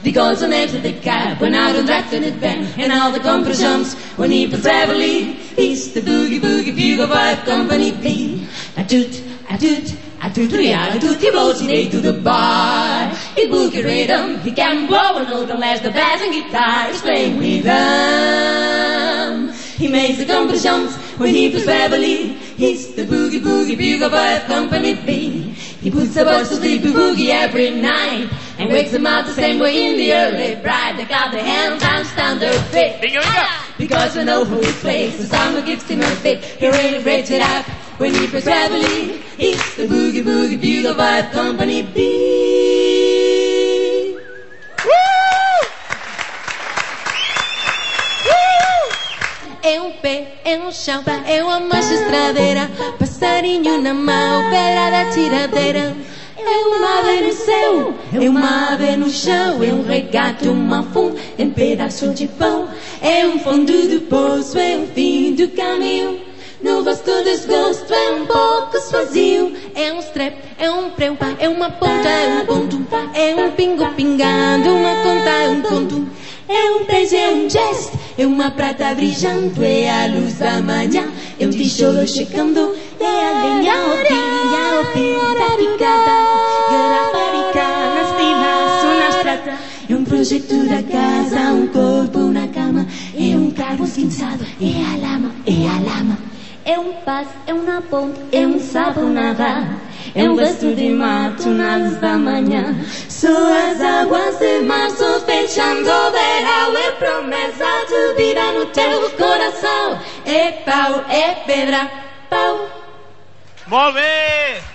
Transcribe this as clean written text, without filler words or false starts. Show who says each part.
Speaker 1: because the names of the cab went out and dragged in it van, and all the company jumps when he was heavily. He's the boogie boogie bugle vibe company B. I toot, I toot, I toot, I toot, he blows his way to the bar. He boogie rhythm, he can blow a note unless the bass and guitar is playing with him. He makes the company jumps when he feels heavily. He's the boogie boogie bugle vibe company B. He puts the boys to sleep boogie every night and wakes them up the same way in the early bright. They got their hands on standard fit. Because we know who he plays, the song who gives him a fit. He really breaks it up when he plays heavily. He's the boogie boogie bugle vibe company B. É um pé, é um chão, é uma mancha estradeira, passarinho na mão, bela da tiradeira. É uma ave no céu, é uma ave no chão, é um regato, uma fome, é um pedaço de pão. É um fundo do poço, é um fim do caminho. No vasto desgosto é um pouco sozinho. É um strep, é um preu, é uma ponta, é um ponto. É um pingo pingando, uma conta, é um conto. É um beijo, é um gesto, é uma prata brilhante, é a luz da manhã, é um tijolo chegando, é a lenha ao fim da picada, garaparica nas tinas ou na estrada. É um projeto da casa, um corpo na cama, é um carro esquinçado, é a lama, é a lama. É um passo, é uma ponte, é um sapo nadar, é um resto de mato na luz da manhã. São as águas de março fechando o verão, é promessa de vida no teu coração. É pau, é pedra, pau.
Speaker 2: Molt bé!